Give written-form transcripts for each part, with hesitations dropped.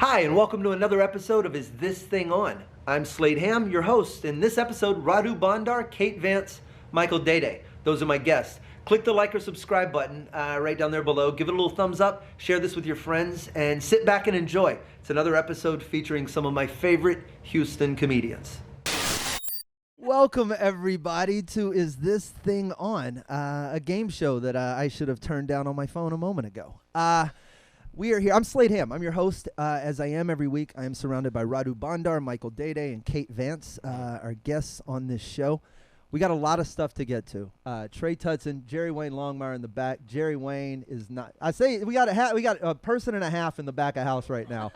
Hi, and welcome to another episode of Is This Thing On? I'm Slade Ham, your host. In this episode, Radu Bondar, Kate Vance, Mykal Dede. Those are my guests. Click the like or subscribe button right down there below. Give it a little thumbs up, share this with your friends, and sit back and enjoy. It's another episode featuring some of my favorite Houston comedians. Welcome, everybody, to Is This Thing On? A game show that I should have turned down on my phone a moment ago. We are here. I'm Slade Ham. I'm your host, as I am every week. I am surrounded by Radu Bondar, Mykal Dede, and Kate Vance, our guests on this show. We got a lot of stuff to get to. Trey Tutson, Jerry Wayne Longmire in the back. Jerry Wayne is not. I say we got a person and a half in the back of house right now.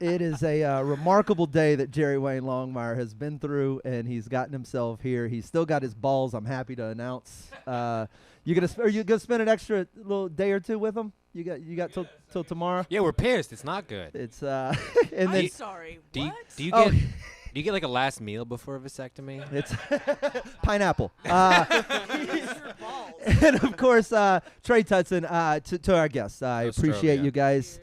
It is a remarkable day that Jerry Wayne Longmire has been through, and he's gotten himself here. He's still got his balls. I'm happy to announce. Are you gonna spend an extra little day or two with him? You got till tomorrow. Yeah, we're pissed. It's not good. It's I'm then sorry. Do you, What? do you get do you get like a last meal before a vasectomy? it's pineapple. Use your balls. And of course, Trey Tutson, to our guests. I Toast appreciate strobe, you guys.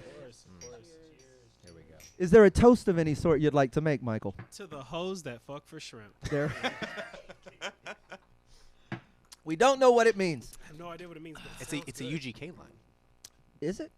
Here we go. Is there a toast of any sort you'd like to make, Mykal? To the hoes that fuck for shrimp. There. We don't know what it means. I have no idea what it means. But It's a UGK line. Is it?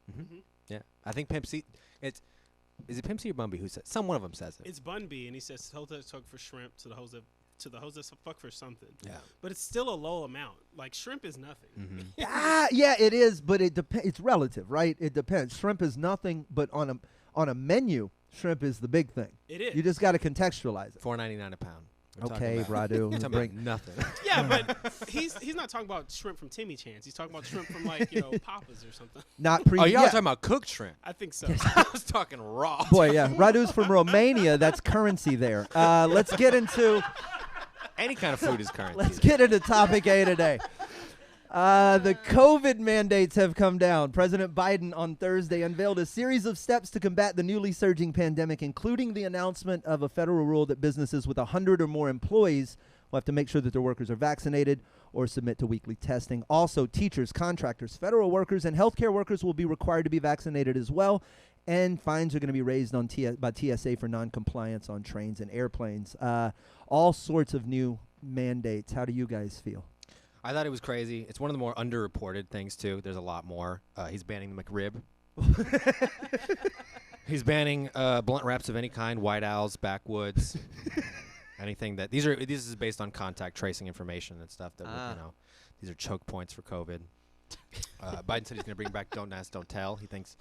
Yeah, I think Pimp C. Is it Pimp C or Bun B who says? One of them says it. It's Bun B, and he says hoes that fuck for shrimp to the hoes that fuck for something. Yeah. But it's still a low amount. Like shrimp is nothing. Yeah, it is, but it depends. It's relative, right? It depends. Shrimp is nothing, but on a menu, shrimp is the big thing. It is. You just got to contextualize it. $4.99 a pound. We're Okay, talking about- Radu. we're talking bring- about nothing. Yeah, but he's not talking about shrimp from Timmy Chance. He's talking about shrimp from Papa's or something. Not pre. Oh, y'all yeah. talking about cooked shrimp? I think so. I was talking raw. Boy, yeah. Radu's from Romania. That's currency there. Let's get into Any kind of food is currency. let's get into topic A today. The COVID mandates have come down. President Biden on Thursday unveiled a series of steps to combat the newly surging pandemic, including the announcement of a federal rule that businesses with 100 or more employees will have to make sure that their workers are vaccinated or submit to weekly testing. Also, teachers, contractors, federal workers, and healthcare workers will be required to be vaccinated as well. And fines are going to be raised on by TSA for noncompliance on trains and airplanes. All sorts of new mandates. How do you guys feel? I thought it was crazy. It's one of the more underreported things too. There's a lot more. He's banning the McRib. He's banning blunt wraps of any kind, white owls, backwoods, anything that this is based on contact tracing information and stuff that these are choke points for COVID. Biden said he's going to bring back don't ask, don't tell. He thinks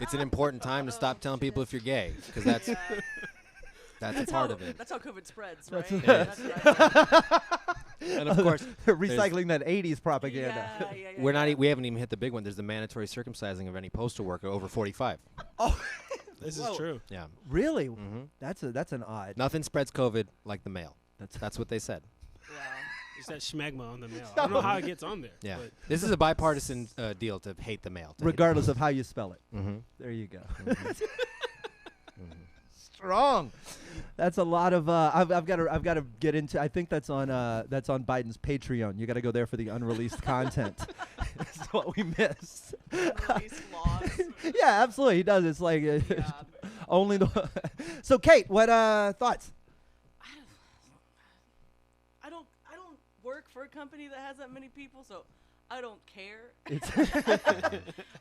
it's an important time to stop telling people if you're gay because that's a part of it. That's how COVID spreads, That's right? it. That's right. And of course, recycling that 80s propaganda. Yeah, we haven't even hit the big one. There's the mandatory circumcising of any postal worker over 45. Oh, This Whoa. is true. Yeah. really? Mm-hmm. That's an odd. Nothing spreads COVID like the mail. That's That's what they said. Wow. It's that schmegma on the mail. I don't know how it gets on there. Yeah. But This is a bipartisan deal to hate the mail. regardless of how you spell it. Mm-hmm. There you go. Strong. That's a lot of. I've got to get into. I think that's on Biden's Patreon. You got to go there for the unreleased content. That's what we missed. Unreleased laws. Yeah, absolutely. He does. It's like Yeah. only the. So, Kate, what thoughts? I don't work for a company that has that many people, so I don't care.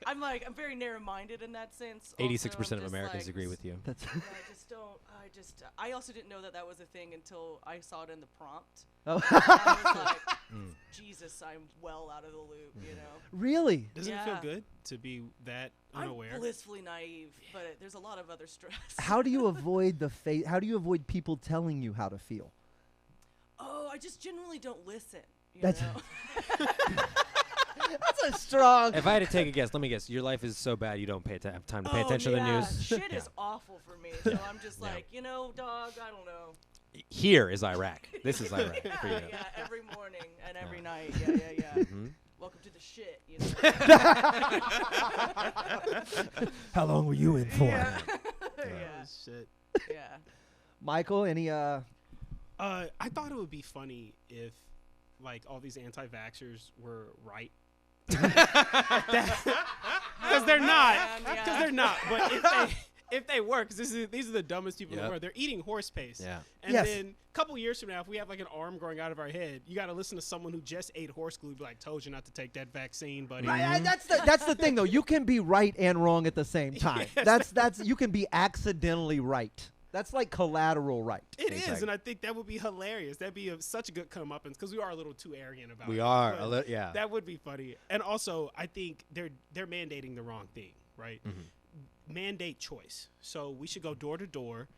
I'm very narrow-minded in that sense. 86% of Americans agree with you. That's Yeah, I also didn't know that was a thing until I saw it in the prompt. oh. I was like, Jesus, I'm well out of the loop, you know. Really? doesn't it feel Yeah. good to be that unaware? I'm blissfully naive, but there's a lot of other stress. How do you avoid How do you avoid people telling you how to feel? Oh, I just generally don't listen. You That's- know? That's a strong. If I had to take a guess, let me guess. Your life is so bad you don't have time to pay attention to the news. Shit Yeah. is awful for me. So I'm just Yeah. like, dog, I don't know. Here is Iraq. This is Iraq for you. Yeah, every morning and every Yeah. night. Yeah. Mhm. Welcome to the shit, you know. How long were you in for? Yeah. Oh, yeah. shit. Yeah. Michael, any I thought it would be funny if, like, all these anti-vaxxers were right Because they're not. Yeah. Because they're not. But if they work, because these are the dumbest people in the world. They're eating horse paste. Yeah. And then a couple years from now, if we have like an arm growing out of our head, you got to listen to someone who just ate horse glue be like, told you not to take that vaccine, buddy. That's the thing, though. You can be right and wrong at the same time. Yes. That's you can be accidentally right. That's like collateral right. It is, and I think that would be hilarious. That'd be such a good comeuppance because we are a little too arrogant about it. We are But yeah. That would be funny. And also, I think they're mandating the wrong thing, right? Mandate choice. So we should go door to door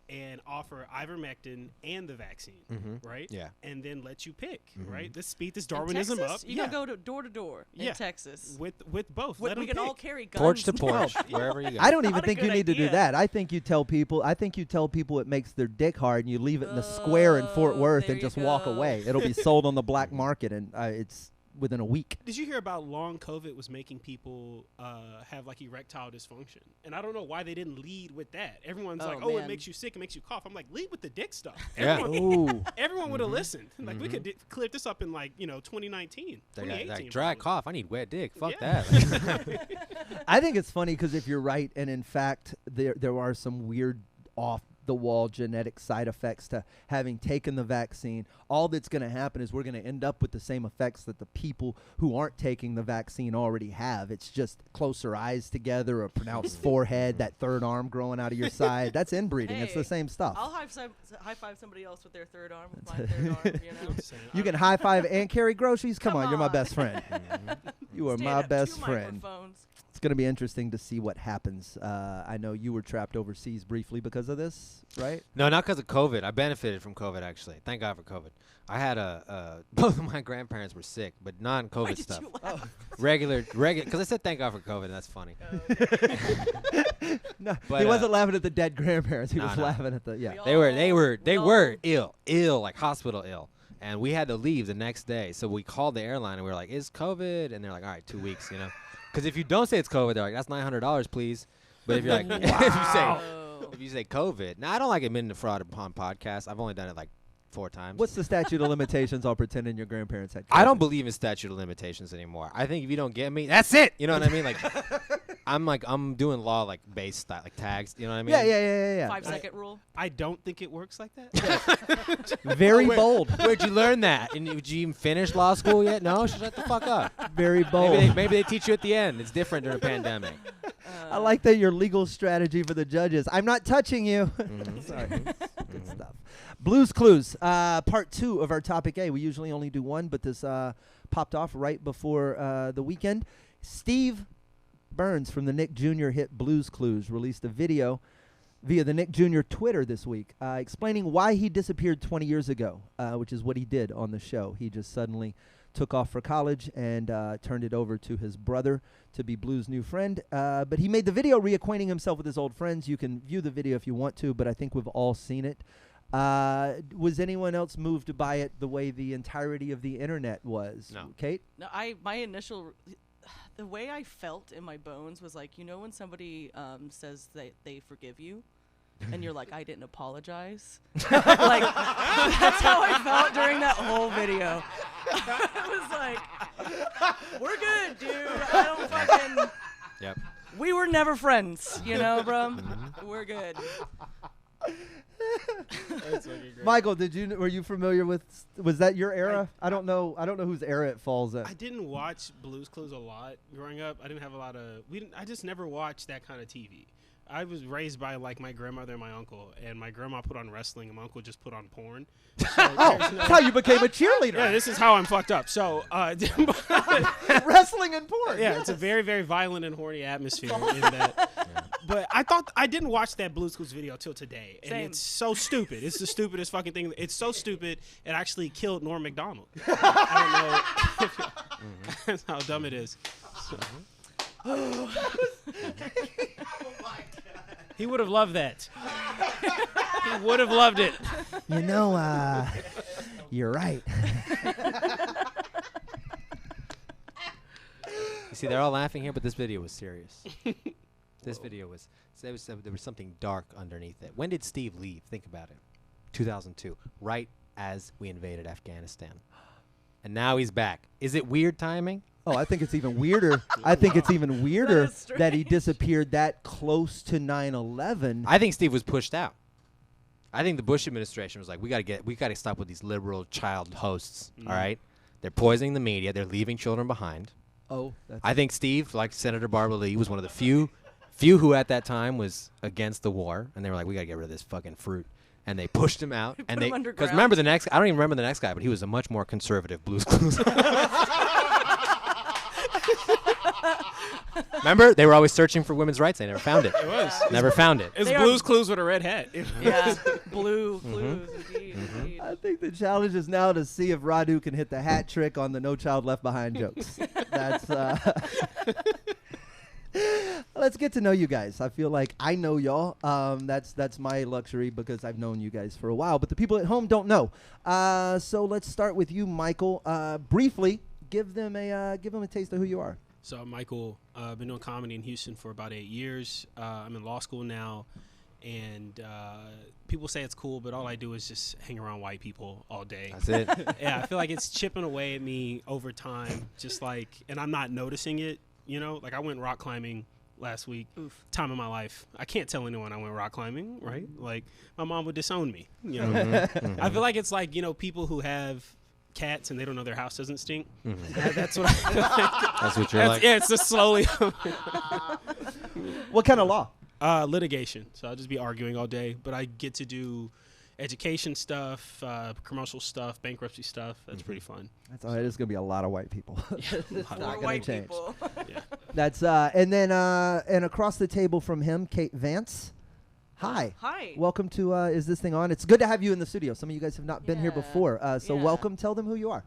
and offer ivermectin and the vaccine, right? Yeah. And then let you pick, right? Let's speed this In Darwinism Texas, up. You can go to door in Texas. With both. We Let 'em can all pick. carry guns. Porch to porch, wherever you go. I don't even Not a think you good need to do idea. that. I think you tell people it makes their dick hard and you leave it in the square in Fort Worth there and you just walk go. away. It'll be sold on the black market and it's within a week. Did you hear about long COVID was making people have like erectile dysfunction? And I don't know why they didn't lead with that. Everyone's Oh, like, oh, it man. makes you sick, it makes you cough. I'm like, lead with the dick stuff. Yeah. Ooh. Everyone would have listened. Like we could clear this up in 2019, They 2018. got, like, dry probably. cough. I need wet dick. Fuck Yeah. that. I think it's funny because if you're right, and in fact there are some weird off-the-wall genetic side effects to having taken the vaccine, all that's going to happen is we're going to end up with the same effects that the people who aren't taking the vaccine already have. It's just closer eyes together, a pronounced forehead, that third arm growing out of your side. That's inbreeding. It's the Hey, same stuff. I'll high five somebody else with their third arm. With my third arm, I'm just saying, You I- can high five and carry groceries. Come Come on, you're my on. best friend. You are Stand my up, best 2 friend. microphones. It's going to be interesting to see what happens. I know you were trapped overseas briefly because of this, right? No, not because of COVID. I benefited from COVID, actually. Thank God for COVID. I had both of my grandparents were sick, but Why non-COVID did stuff. you laugh? Regular, because I said thank God for COVID, and that's funny. No, But, he wasn't laughing at the dead grandparents. He no, was no. laughing at the We yeah. all- They were we all- ill, like hospital ill. And we had to leave the next day. So we called the airline and we were like, is COVID? And they're like, all right, 2 weeks, you know. Because if you don't say it's COVID, they're like, that's $900, please. But if you're like, Oh. if you say COVID, now I don't like admitting to fraud upon podcasts. I've only done it like 4 times. What's the statute of limitations on pretending your grandparents had? I don't COVID? believe in statute of limitations anymore. I think if you don't get me, that's it. You know what I mean? Like, I'm doing law like based style, like tags. You know what I mean? Yeah. 5-second rule. I don't think it works like that. Very Where- bold. Where'd you learn that? And did you even finish law school yet? No, shut the fuck up. Very bold. Maybe they teach you at the end. It's different during a pandemic. I like that your legal strategy for the judges. I'm not touching you. Sorry. Good stuff. Blues Clues, part 2 of our topic A. We usually only do one, but this popped off right before the weekend. Steve Burns from the Nick Jr. hit Blues Clues released a video via the Nick Jr. Twitter this week explaining why he disappeared 20 years ago, which is what he did on the show. He just suddenly took off for college and turned it over to his brother to be Blue's new friend. But he made the video reacquainting himself with his old friends. You can view the video if you want to, but I think we've all seen it. Was anyone else moved by it the way the entirety of the internet was? No. Kate? No, my initial, the way I felt in my bones was like, when somebody says they forgive you, and you're like, I didn't apologize. Like, that's how I felt during that whole video. It was like, we're good, dude. I don't fucking. Yep. We were never friends, bro. We're good. That's fucking great. Michael, were you familiar with? Was that your era? I don't know whose era it falls in. I didn't watch Blues Clues a lot growing up. I didn't have a lot of. I just never watched that kind of TV. I was raised by like my grandmother and my uncle, and my grandma put on wrestling, and my uncle just put on porn. So Oh, that's how you became a cheerleader. yeah, this is how I'm fucked up. So, Wrestling and porn. yeah, it's a very, very violent and horny atmosphere in that. But I didn't watch that Blues Clues video till today, and Same. it's so stupid. It's the stupidest fucking thing. It's so stupid. It actually killed Norm Macdonald. I don't know. That's how dumb it is. He would have loved that. He would have loved it. You're right. You see, they're all laughing here, but this video was serious. This video was there was something dark underneath it. When did Steve leave? Think about it. 2002, right as we invaded Afghanistan. and now he's back. Is it weird timing? Oh, I think it's even weirder. I think it's even weirder is that he strange. disappeared that close to 9/11. I think Steve was pushed out. I think the Bush administration was like, we got to stop with these liberal child hosts. All right, they're poisoning the media. They're leaving children behind. Oh, that's I think Steve, like Senator Barbara Lee, was one of the few who at that time was against the war, and they were like, we got to get rid of this fucking fruit. And they pushed him out. Put And him they, underground. because remember I don't even remember the next guy, but he was a much more conservative Blues Clues. Remember, they were always searching for women's rights. They never found it. It was. Never found it. It's They are- Blue's Clues with a red hat. Yeah, blue clues, indeed. I think the challenge is now to see if Radu can hit the hat trick on the No Child Left Behind jokes. That's let's get to know you guys. I feel like I know y'all. That's my luxury because I've known you guys for a while, but the people at home don't know. So let's start with you, Mykal. Briefly, give them a taste of who you are. So I'm Mykal. I've been doing comedy in Houston for about 8 years. I'm in law school now, and people say it's cool, but all I do is just hang around white people all day. That's it. Yeah, I feel like it's chipping away at me over time, just like, and I'm not noticing it, you know? Like, I went rock climbing last week, Oof. time of my life. I can't tell anyone I went rock climbing, right? Like, my mom would disown me, you know? I feel like it's like, you know, people who have cats and they don't know their house doesn't stink. That's what I feel like. That's what you're like. Yeah, it's just slowly. What kind of law? Litigation. So I'll just be arguing all day, but I get to do education stuff, commercial stuff, bankruptcy stuff. That's pretty fun. That's all right. There's gonna be a lot of white people. It's not More gonna white change. people. Yeah. That's and then and across the table from him, Kate Vance. Hi. Hi. Welcome to Is This Thing On? It's good to have you in the studio. Some of you guys have not been here Yeah. before. So Yeah. welcome. Tell them who you are.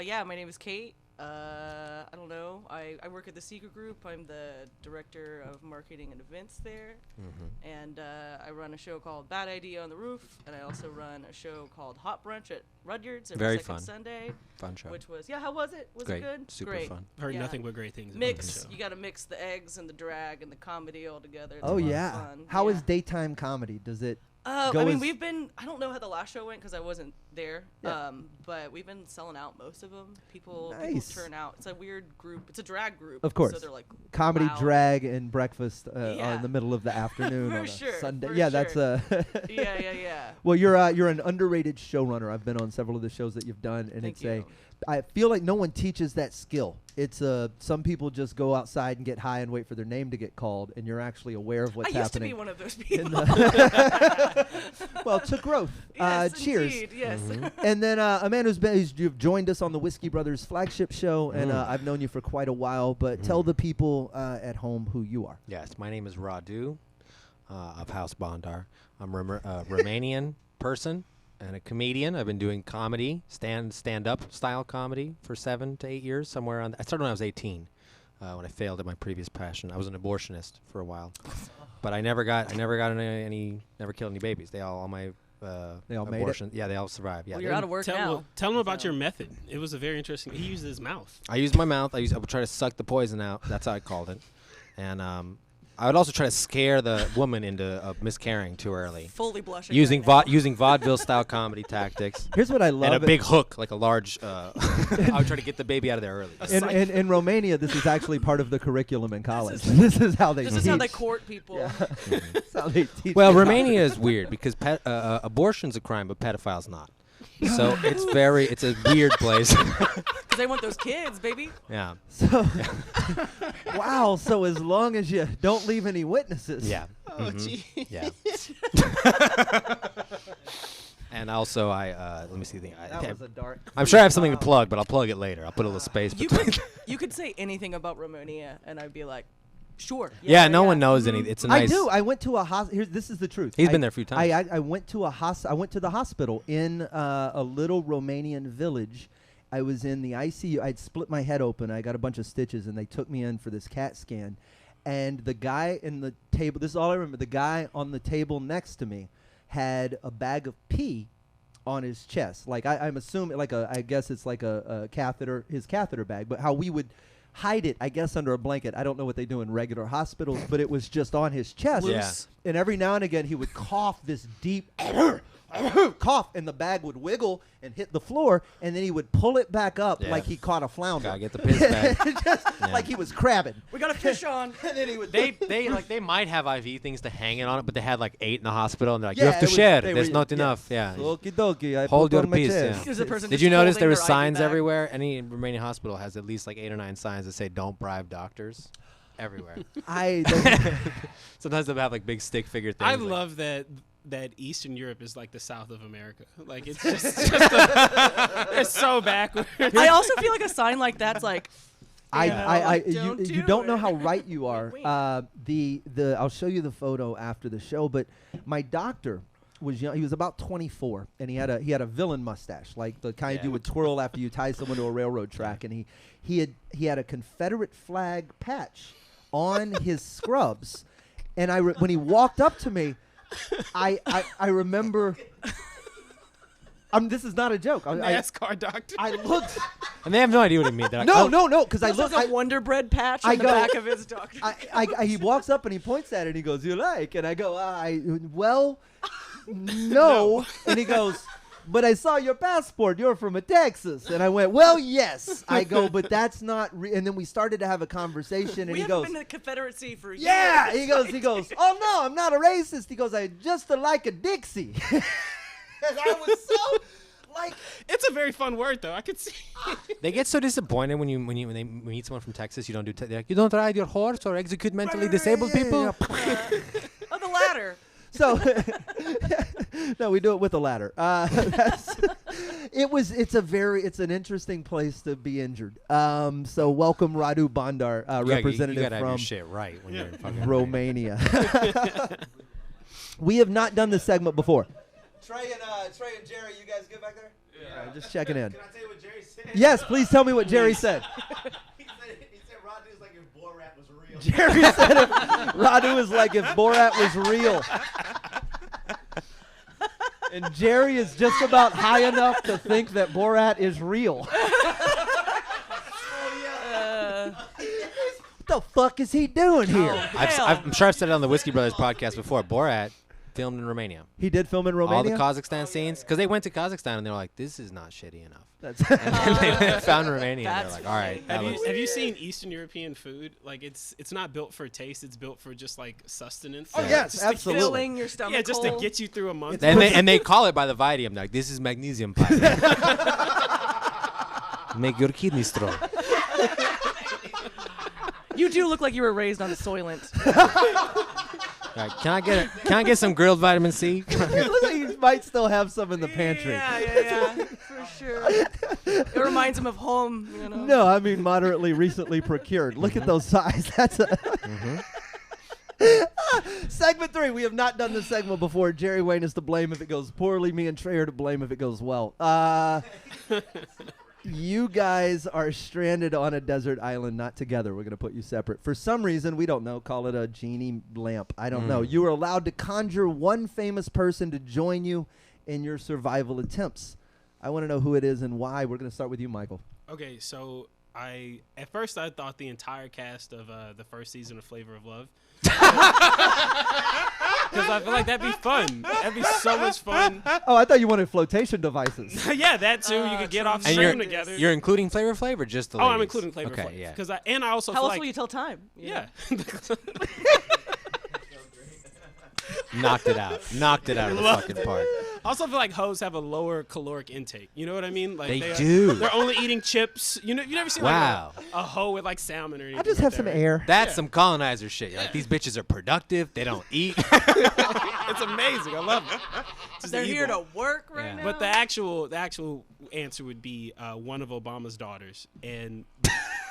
Yeah, my name is Kate. I don't know. I work at the Secret Group. I'm the director of marketing and events there. And I run a show called Bad Idea on the Roof. And I also run a show called Hot Brunch at Rudyard's every Very second fun. Sunday. Fun show. Which was, how was it? Was Great. it good? Super Great. fun. I've heard Yeah. nothing but great things about Mix. the show. You got to mix the eggs and the drag and the comedy all together. It's a Oh lot of yeah. fun. How is Yeah. daytime comedy? Does it? I go mean, as- we've been. I don't know how the last show went because I wasn't there. Yeah. But we've been selling out most of them. People Nice. turn out. It's a weird group. It's a drag group. Of course. So they're like Comedy, loud. drag, and breakfast Yeah. in the middle of the afternoon For on a sure, Sunday. for Yeah, that's sure. Yeah. Well, you're an underrated showrunner. I've been on several of the shows that you've done, and Thank it's you. I feel like no one teaches that skill. It's some people just go outside and get high and wait for their name to get called, and you're actually aware of what's I used to happening. be one of those in people. the well, to growth. Yes, Cheers. indeed, yes. And then a man you've joined us on the Whiskey Brothers flagship show, and I've known you for quite a while. But tell the people at home who you are. Yes, my name is Radu of House Bondar. I'm a Romanian person and a comedian. I've been doing comedy, stand-up style comedy for 7 to 8 years, somewhere on. I started when I was 18, when I failed at my previous passion. I was an abortionist for a while, but I never got never killed any babies. All my They all made it? abortion. Yeah, they all survived. Yeah, Well, you're out of work now. Tell them about So- your method. It was a very interesting. He used his mouth. I used my mouth. I would try to suck the poison out. That's how I called it, and I would also try to scare the woman into miscarrying too early. Fully blushing. Using right now. using vaudeville style comedy tactics. Here's what I love. And a big hook, like a large. I would try to get the baby out of there early. In Romania, this is actually part of the curriculum in college. This is how they This teach. is how they court people. Yeah. That's how they teach. Well, the Romania is weird because abortion's a crime, but pedophile's not. So it's a weird place. Because they want those kids, baby. Yeah. So, wow. So as long as you don't leave any witnesses. Yeah. Oh, gee. Yeah. And also, let me see the thing. That was a dark. I'm sure I have something to plug, but I'll plug it later. I'll put a little space You between. you could say anything about Romania, and I'd be like, sure. Yeah, no one knows anything. It's a nice. I do. I went to a hospital. This is the truth. He's been there a few times. I went to I went to the hospital in a little Romanian village. I was in the ICU. I'd split my head open. I got a bunch of stitches, and they took me in for this CAT scan. And the guy in the table. This is all I remember. The guy on the table next to me had a bag of pee on his chest. Like I'm assuming, I guess it's like a catheter, his catheter bag. But how we would hide it, I guess, under a blanket. I don't know what they do in regular hospitals, but it was just on his chest. Yeah. And every now and again, he would cough this deep cough, and the bag would wiggle and hit the floor, and then he would pull it back up like he caught a flounder. Gotta get the piss back. Just like he was crabbing. We got a fish on. And then he would. They might have IV things to hang it on it, but they had like 8 in the hospital, and they're like, Yeah, you have to it was- share. they There's were- not yeah. enough. Yeah. Okie dokie. I Hold put your on my peace. chest. Yeah. Here's a person Did just you notice holding there were their IV signs bag. everywhere? Any Romanian hospital has at least like 8 or 9 signs that say "Don't bribe doctors." Everywhere. Sometimes they'll have like big stick figure things. I like, love that Eastern Europe is like the south of America. Like it's just it's so backwards. I also feel like a sign like that's like. You don't know it. how right you are. Wink. I'll show you the photo after the show. But my doctor was young. He was about 24, and he had a villain mustache, like the kind you would twirl after you tie someone to a railroad track. And he had a Confederate flag patch on his scrubs. And when he walked up to me, I remember. This is not a joke. NASCAR doctor. I looked. and they have no idea what he means. They're like, No, because I This looked. is a Wonder Bread patch I on the go- back of his doctor. He walks up and he points at it and he goes, "You like?" And I go, well, no. And he goes, "But I saw your passport. You're from Texas." And I went, "Well, yes." I go, "But that's not." And then we started to have a conversation, and We he haven't goes, been to the Confederacy for years. "Yeah." He goes, "Oh no, I'm not a racist." He goes, "I just like a Dixie." And I was so like. It's a very fun word though. I could see. They get so disappointed when they meet someone from Texas. You don't do. They're like, you don't ride your horse or execute mentally disabled people. Oh, the ladder. So, no, we do it with a ladder. It's an interesting place to be injured. So welcome Radu Bondar, representative you gotta have your from shit right when you're in fucking Romania. We have not done this segment before. Trey and Jerry, you guys good back there? Yeah. All right, just checking in. Can I tell you what Jerry said? Yes, please tell me what Jerry said. He said Radu is like if Borat was real. Jerry said Radu is like if Borat was real. And Jerry is just about high enough to think that Borat is real. What the fuck is he doing here? I'm sure I've said it on the Whiskey Brothers podcast before. Borat filmed in Romania. He did film in Romania? All the Kazakhstan scenes, because they went to Kazakhstan and they were like, "This is not shitty enough." That's And then they found Romania and That's they're like, "All right." that looks- Have you seen Eastern European food? Like it's not built for taste. It's built for just like sustenance. Oh, yes, Just to- absolutely. Filling your stomach. Yeah, just to hole. get you through a month. and they call it by the Vitium. Like, this is magnesium pipe. Make your kidney strong. You do look like you were raised on a Soylent. Right, can I get some grilled vitamin C? It looks like he might still have some in the pantry. Yeah, for sure. It reminds him of home, you know. No, I mean moderately recently procured. Look at those size. That's a Segment 3. We have not done this segment before. Jerry Wayne is to blame if it goes poorly. Me and Trey are to blame if it goes well. You guys are stranded on a desert island, not together. We're going to put you separate. For some reason, we don't know. Call it a genie lamp. I don't know. You are allowed to conjure one famous person to join you in your survival attempts. I want to know who it is and why. We're going to start with you, Michael. Okay, so at first I thought the entire cast of the first season of Flavor of Love. Because I feel like that'd be fun. That'd be so much fun. Oh, I thought you wanted flotation devices. Yeah, that too. You could get off And stream together. you're including Flavor, just the I'm ladies? including Flavor Okay, Flav. yeah. Because I also How feel else like will you tell time? yeah. Knocked it out of the fucking park. I also feel like hoes have a lower caloric intake. You know what I mean? Like They do. They're only eating chips. You never seen Wow. like a hoe with like salmon or anything. I just like have that, some right? air. That's some colonizer shit. Like, these bitches are productive. They don't eat. It's amazing. I love it. Just They're here evil. to work right Yeah. now. But the actual answer would be one of Obama's daughters, and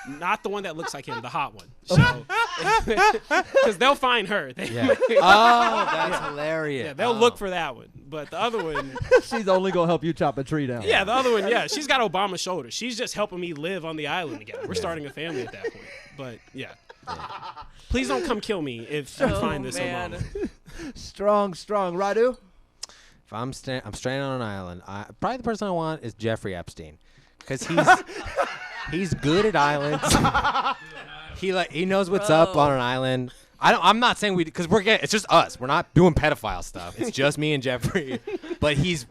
not the one that looks like him, the hot one. So, because they'll find her. Yeah. Oh, that's hilarious. Yeah, they'll look for that one. But the other one, She's only going to help you chop a tree down. yeah, the other one, yeah, she's got Obama's shoulder. She's just helping me live on the island together. We're starting a family at that point. But yeah. Please don't come kill me if you find this man. Obama. Strong. Radu? If I'm stranded on an island, probably the person I want is Jeffrey Epstein, because he's good at islands. He knows what's up Bro. on an island. I'm not saying because it's just us. We're not doing pedophile stuff. It's just me and Jeffrey. But he's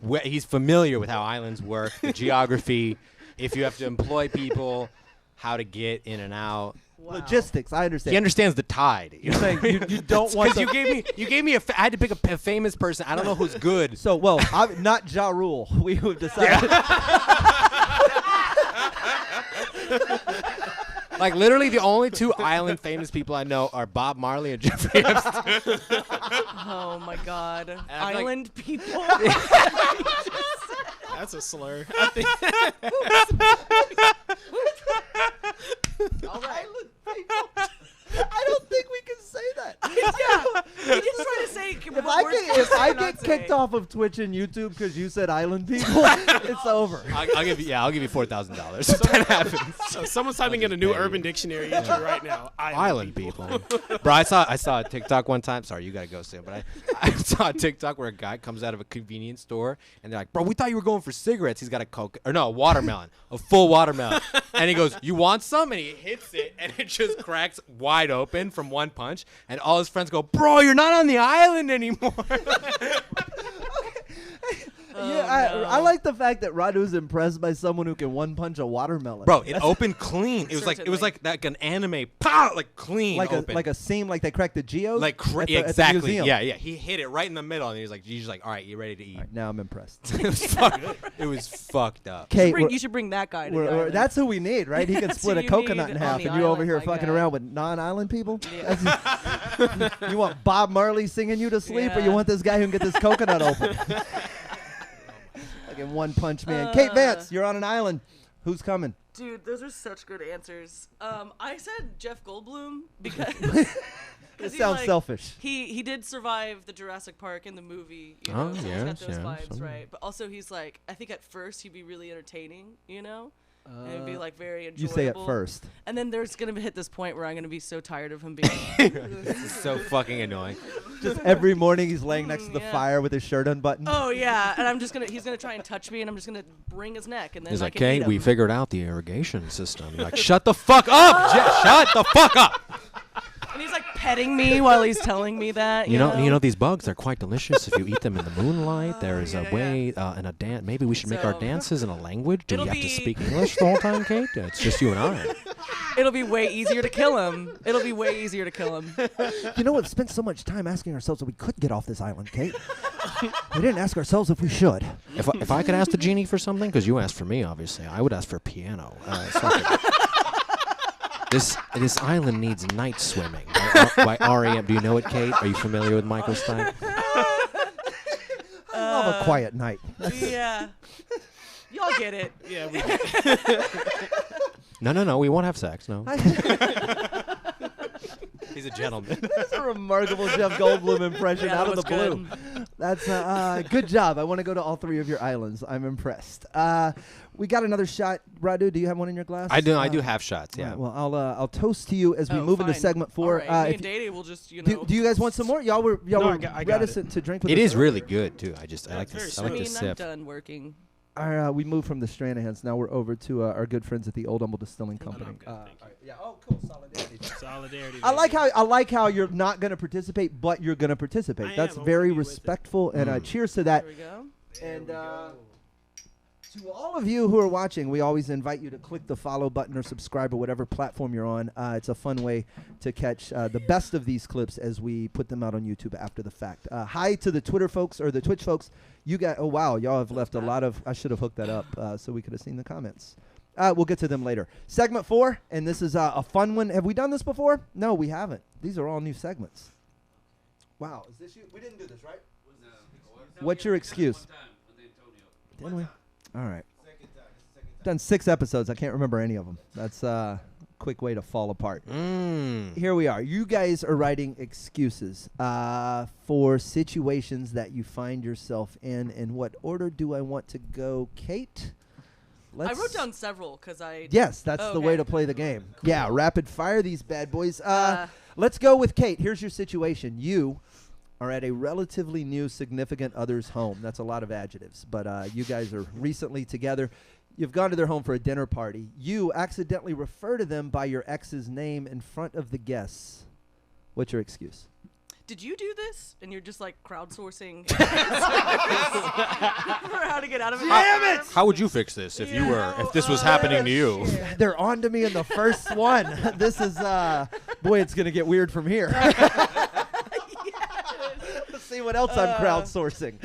familiar with how islands work, the geography, if you have to employ people, how to get in and out. Wow. Logistics, I understand. He understands the tide. You're saying you don't want because you gave me I had to pick a famous person. I don't know who's good. So, well, not Ja Rule. We have decided. Like literally the only two island famous people I know are Bob Marley and Jeffrey Epstein. Oh my God. I feel Island people. That's a slur. All right. I don't think we can say that. Yeah. He just trying to say If I get kicked off of Twitch and YouTube because you said island people, it's over. I'll give you $4,000 if that happens. So someone's typing in a new Urban Dictionary entry right now. Island people. Bro, I saw a TikTok one time. Sorry, you gotta go soon. But I saw a TikTok where a guy comes out of a convenience store and they're like, "Bro, we thought you were going for cigarettes." He's got a watermelon, a full watermelon, and he goes, "You want some?" And he hits it, and it just cracks wide open from one punch. And all his friends go, "Bro, you're not on the island anymore." I like the fact that Radu's impressed by someone who can one punch a watermelon. Bro, it opened clean. It was like an anime, pow, like clean, like open. a seam, like they cracked the geodes. Like at the exactly, museum. yeah. He hit it right in the middle, and he's like, "All right, you ready to eat?" All right, now I'm impressed. It was fucked up. Kate, You should bring that guy to the island. that's who we need, right? He can That's split who a you coconut need in half, on the and you over island, here my fucking guy. around with non-island people. Yeah. You want Bob Marley singing you to sleep, or you Yeah. want this guy who can get this coconut open? Like in One Punch Man. Kate Vance, you're on an island. Who's coming? Dude, those are such good answers. I said Jeff Goldblum because It sounds selfish. He did survive the Jurassic Park in the movie. You Oh, know, so he's yes, got those yes. vibes, right? But also he's like, I think at first he'd be really entertaining, you know? And it'd be like very enjoyable. You say it first. And then there's gonna hit this point where I'm gonna be so tired of him being. This is so fucking annoying. Just every morning he's laying next to the Yeah. fire with his shirt unbuttoned. Oh yeah, and he's gonna try and touch me, and I'm just gonna wring his neck, and then He's I like, can eat "Kate, we him." figured out the irrigation system." You're like, "Shut the fuck up! Shut the fuck up!" And he's like petting me while he's telling me that. You know these bugs. They're quite delicious if you eat them in the moonlight. There is yeah, a way and a dance. Maybe we should make our So- dances in a language. Do we It'll have to be- speak English the whole time, Kate? It's just you and I. It'll be way easier to kill him. It'll be way easier to kill him. You know what? Spent so much time asking ourselves if we could get off this island, Kate. We didn't ask ourselves if we should. If I could ask the genie for something, because you asked for me, obviously, I would ask for a piano. This island needs night swimming by R.E.M. Do you know it, Kate? Are you familiar with Michael Stein? I love a quiet night. Yeah. Y'all get it. Yeah, No. We won't have sex. No. He's a gentleman. That's a remarkable Jeff Goldblum impression Yeah, out of that the was blue. good. That's good job. I want to go to all three of your islands. I'm impressed. We got another shot. Radu, do you have one in your glass? I do. I do have shots. Yeah. Right, well, I'll toast to you as we Oh, move into fine. segment 4. All right. Me if and Dede will just, do you guys want some more? Y'all were No, I got reticent to drink with It us is earlier. really good too. I like very this. I I like mean, this I'm sip. done working. We moved from the Stranahans. Now we're over to our good friends at the Old Humble Distilling Company. good, thank you. Yeah. Oh, cool. Solidarity. Solidarity. I like how you're not going to participate, but you're going to participate. I That's am. I wanna very be with it. respectful, and cheers to that. There we go. And to all of you who are watching, we always invite you to click the follow button or subscribe or whatever platform you're on. It's a fun way to catch the best of these clips as we put them out on YouTube after the fact. Hi to the Twitter folks or the Twitch folks. You got y'all have left a lot of. I should have hooked that up so we could have seen the comments. We'll get to them later. Segment 4, and this is a fun one. Have we done this before? No, we haven't. These are all new segments. Wow, is this you? We didn't do this, right? What's your excuse? Didn't we? All right. Done 6 episodes. I can't remember any of them. That's a quick way to fall apart. Here we are. You guys are writing excuses for situations that you find yourself in. In what order do I want to go, Kate? I wrote down several because I. Yes, that's the way Okay. to play the game. Yeah, rapid fire these bad boys. Let's go with Kate. Here's your situation. You are at a relatively new significant other's home. That's a lot of adjectives, but you guys are recently together. You've gone to their home for a dinner party. You accidentally refer to them by your ex's name in front of the guests. What's your excuse? Did you do this? And you're just like crowdsourcing for how to get out of it. Damn it! How would you fix this if if this was happening to you? They're on to me in the first one. This is, boy, it's going to get weird from here. Let's see what else I'm crowdsourcing.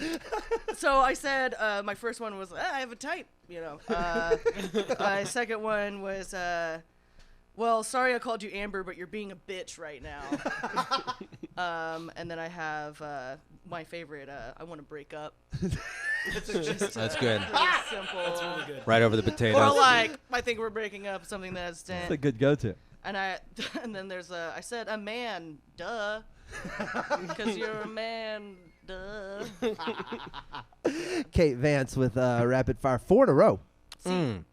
So I said my first one was, I have a type, My second one was, well, sorry I called you Amber, but you're being a bitch right now. And then I have my favorite, I want to break up. That's good. Simple. That's really good. Right over the potatoes. Or like, I think we're breaking up, something that's That's a good go-to. and then there's I said a man, duh. Because you're a man, duh. Kate Vance with rapid fire 4 in a row.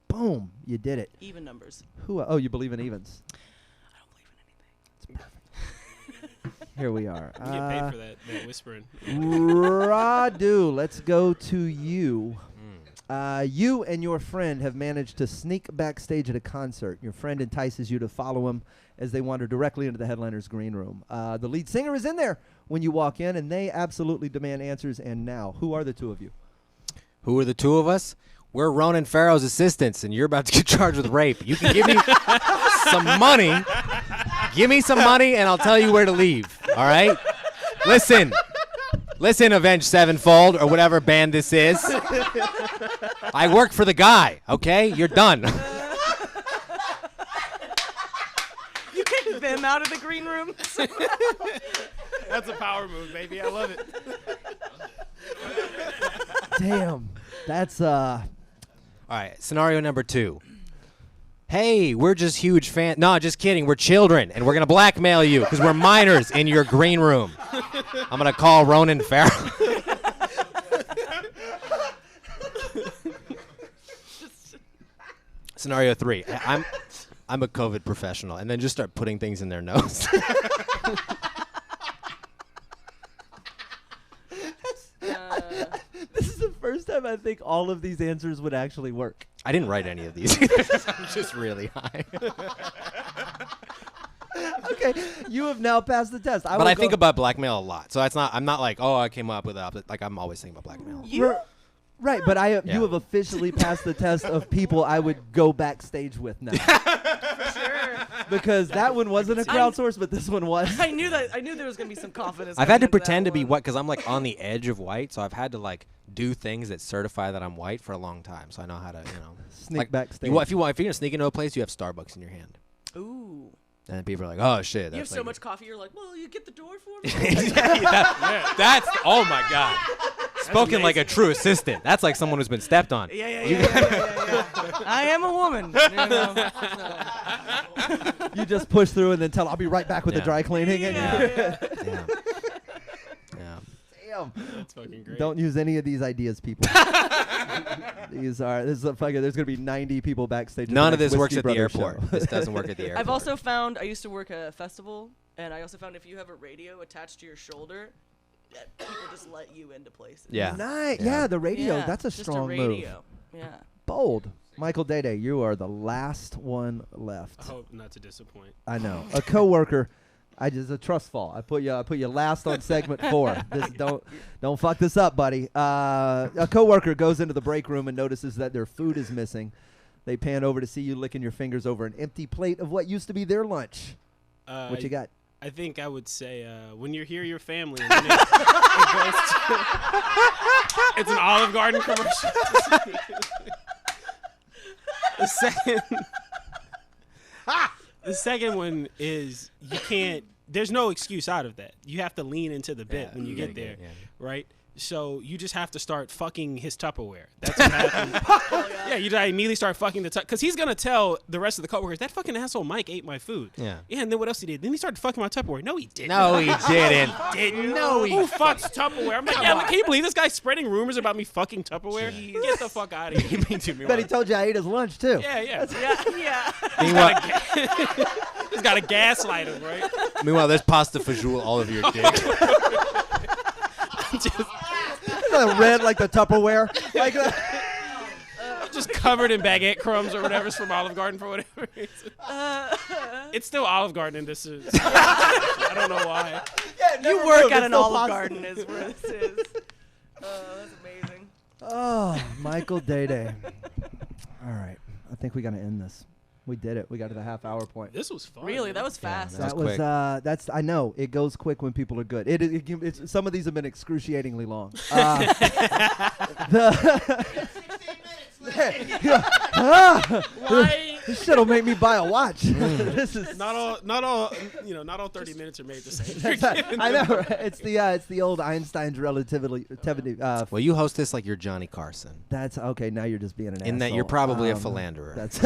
Boom, you did it. Even numbers. Oh, you believe in evens? I don't believe in anything. It's perfect. Here we are. You get paid for that whispering. Radu, let's go to you. You and your friend have managed to sneak backstage at a concert. Your friend entices you to follow him as they wander directly into the headliner's green room. The lead singer is in there when you walk in, and they absolutely demand answers. And now, who are the two of you? Who are the two of us? We're Ronan Farrow's assistants, and you're about to get charged with rape. You can give me some money. Give me some money, and I'll tell you where to leave. All right? Listen, Avenged Sevenfold, or whatever band this is. I work for the guy, okay? You're done. You kicked them out of the green room. That's a power move, baby. I love it. Damn, that's All right, scenario number 2. Hey, we're just huge fans. No, just kidding. We're children, and we're going to blackmail you because we're minors in your green room. I'm going to call Ronan Farrow. Scenario 3. I'm a COVID professional, and then just start putting things in their nose. this is the first time I think all of these answers would actually work. I didn't write any of these. I'm just really high. Okay, you have now passed the test. But I think about blackmail a lot, so I'm not like, oh, I came up with it. Like, I'm always thinking about blackmail. Right, but you have officially passed the test of people I would go backstage with now. For sure. Because that one wasn't a crowdsource, but this one was. I knew there was going to be some confidence. I've had to coming into pretend that to be one. white because I'm like on the edge of white, so I've had to like do things that certify that I'm white for a long time, so I know how to, Sneak like, backstage. If you're gonna sneak into a place, you have Starbucks in your hand, Ooh. and then people are like, "Oh shit!" You have that's so like- much coffee, you're like, well, you get the door for me? That's oh my god, spoken like a true assistant. That's like someone who's been stepped on. Yeah. I am a woman. You just push through and then tell, I'll be right back with the Yeah. dry cleaning. And Yeah. Damn. That's fucking great. Don't use any of these ideas, people. There's going to be 90 people backstage. at None the of next this works Whiskey at the Brothers airport. show. This doesn't work at the airport. I've also found, I used to work at a festival, and I also found if you have a radio attached to your shoulder, that people just let you into places. Yeah. Nice. Yeah. Yeah, the radio. Yeah, That's a just strong a move. radio. Yeah. Bold. Mykal Dede, you are the last one left. I hope not to disappoint. I know. A coworker. A trust fall. I put you last on segment 4. Don't fuck this up, buddy. A coworker goes into the break room and notices that their food is missing. They pan over to see you licking your fingers over an empty plate of what used to be their lunch. What you got? I think I would say when you're here, your family. And then it goes to it's an Olive Garden commercial. The second one is you can't. There's no excuse out of that. You have to lean into the bit when you get there, right? So you just have to start fucking his Tupperware. That's what happens. Yeah, you just immediately start fucking the because he's gonna tell the rest of the coworkers that fucking asshole Mike ate my food. Yeah. Yeah, and then what else he did? Then he started fucking my Tupperware. No, he didn't. No, he didn't. Didn't. No, who fucks Tupperware? I'm like, yeah, can you believe this guy's spreading rumors about me fucking Tupperware? Get the fuck out of here. But he told you I ate his lunch too. Yeah. Yeah. He's got to gaslight him, right? Meanwhile, there's pasta fajoule all over your dick. Red like the Tupperware. Like Just covered in baguette crumbs or whatever's from Olive Garden for whatever reason. It's still Olive Garden. This is. I don't know why. You work at an Olive Garden is where this is. That's amazing. Oh, Mykal Dede. All right. I think we got to end this. We did it. We got to the half-hour point. This was fun. Really, that was fast. That was quick. That's. I know it goes quick when people are good. It's some of these have been excruciatingly long. 16 minutes left. Why? This shit'll make me buy a watch. This is Not all 30 minutes are made the same. I know. Right? It's the old Einstein's relativity. Well, you host this like you're Johnny Carson. That's okay. Now you're just being an asshole. In that you're probably a philanderer. That's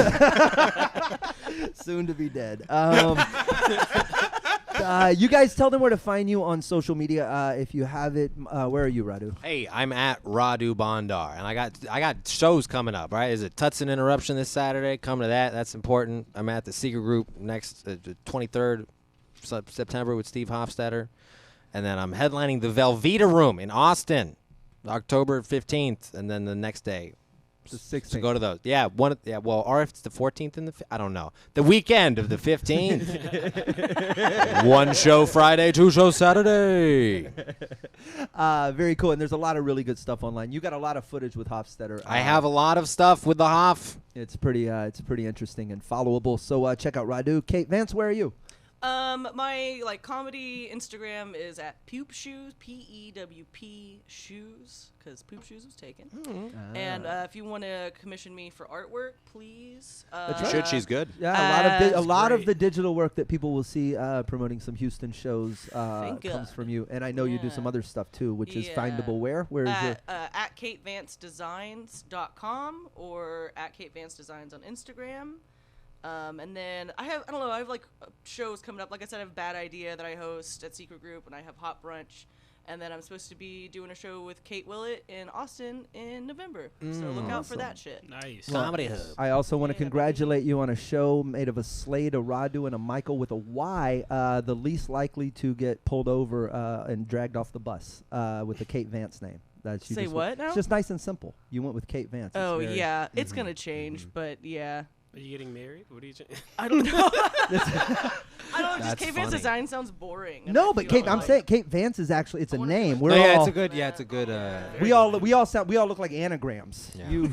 soon to be dead. You guys tell them where to find you on social media if you have it. Where are you, Radu? Hey, I'm at Radu Bondar, and I got shows coming up. Right, is it Tutson Interruption this Saturday? Come to that. That's important. I'm at the Secret Group next the 23rd September with Steve Hofstetter, and then I'm headlining the Velveeta Room in Austin, October 15th, and then the next day. The 16th. So go to those. Yeah, well, or if it's the 14th and I don't know. The weekend of the 15th. One show Friday, 2 shows Saturday. Very cool. And there's a lot of really good stuff online. You got a lot of footage with Hofstetter. I have a lot of stuff with the Hoff. It's pretty interesting and followable. So check out Radu. Kate Vance, where are you? My comedy Instagram is at Poop Shoes, PEWP Shoes, because Poop Shoes was taken. And if you want to commission me for artwork, please. That's You right. should. She's good. Yeah, a lot of great. the digital work that people will see promoting some Houston shows Thank comes God. from you. And I know you do Yeah. some other stuff too, which is Yeah. findable where? Where is your At KateVanceDesigns.com or at Kate Vance Designs on Instagram. And then I have shows coming up. Like I said, I have a Bad Idea that I host at Secret Group, and I have Hot Brunch. And then I'm supposed to be doing a show with Kate Willett in Austin in November. So look out for that shit. Nice. Comedy Hub. I also want to Yeah, congratulate you on a show made of a Slade, a Radu, and a Mykal with a Y, the least likely to get pulled over and dragged off the bus with the Kate Vance name. That's you Say just what now? It's just nice and simple. You went with Kate Vance. It's Oh, very- yeah. It's going to change, but yeah. Are you getting married? What are you? I don't know. I don't know. Just That's Kate Vance funny. Design sounds boring. and No, I but feel Kate, I'm like- saying Kate Vance is actually it's a I wanna do name. it. We're No, yeah, all it's a good. Yeah, it's a good. we all look like anagrams. Yeah. You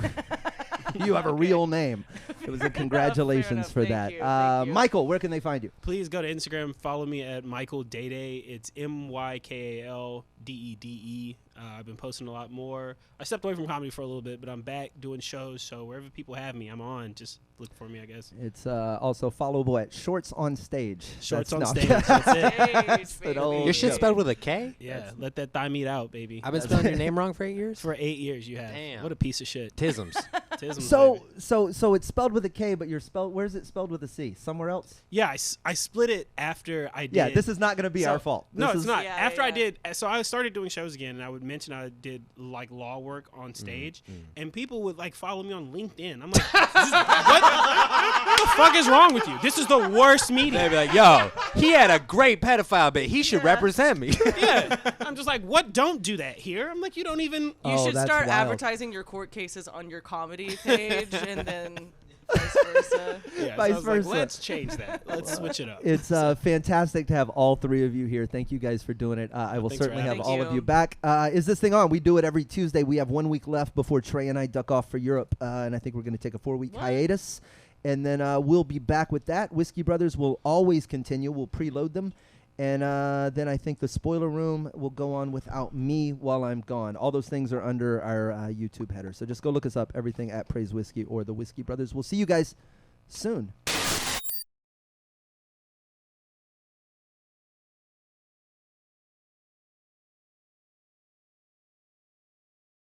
have a real name. It was a congratulations enough. for Thank that. you. Thank you. Mykal, where can they find you? Please go to Instagram. Follow me at Mykal Dede. It's MYKALDEDE. I've been posting a lot more. I stepped away from comedy for a little bit, but I'm back doing shows. So wherever people have me, I'm on. Just look for me, I guess. It's also followable at Shorts on Stage. Shorts on no. stage. That's it. Stage, an old baby. Your shit joke. spelled with a K? Yeah, let that thigh meat out, baby. I've been spelling your name wrong for 8 years. For 8 years, you have. Damn. What a piece of shit. Tisms. Tisms, So baby. so it's spelled with a K, but you're spelled. Where's it spelled with a C? Somewhere else? Yeah, I split it after I did. Yeah, this is not going to be So- our fault. No, This it's is- not. Yeah, After I yeah. did, so I started doing shows again, and I would mention I did like law work on stage, and people would like follow me on LinkedIn. I'm like, what the fuck is wrong with you? This is the worst meeting. They'd be like, "Yo, he had a great pedophile bit. He should Yeah. represent me." Yeah, I'm just like, what? Don't do that here. I'm like, you don't even. You Oh, should that's start wild. advertising your court cases on your comedy page and then vice versa. Yeah, Vice so I was like, versa. let's change that. Let's switch it up. It's fantastic to have all three of you here. Thank you guys for doing it. I will Thanks for certainly have having all me. of you back. Is this thing on? We do it every Tuesday. We have 1 week left before Trey and I duck off for Europe, and I think we're going to take a 4-week What? hiatus. And then we'll be back with that. Whiskey Brothers will always continue. We'll preload them. And then I think the Spoiler Room will go on without me while I'm gone. All those things are under our YouTube header. So just go look us up, everything at Praise Whiskey or the Whiskey Brothers. We'll see you guys soon.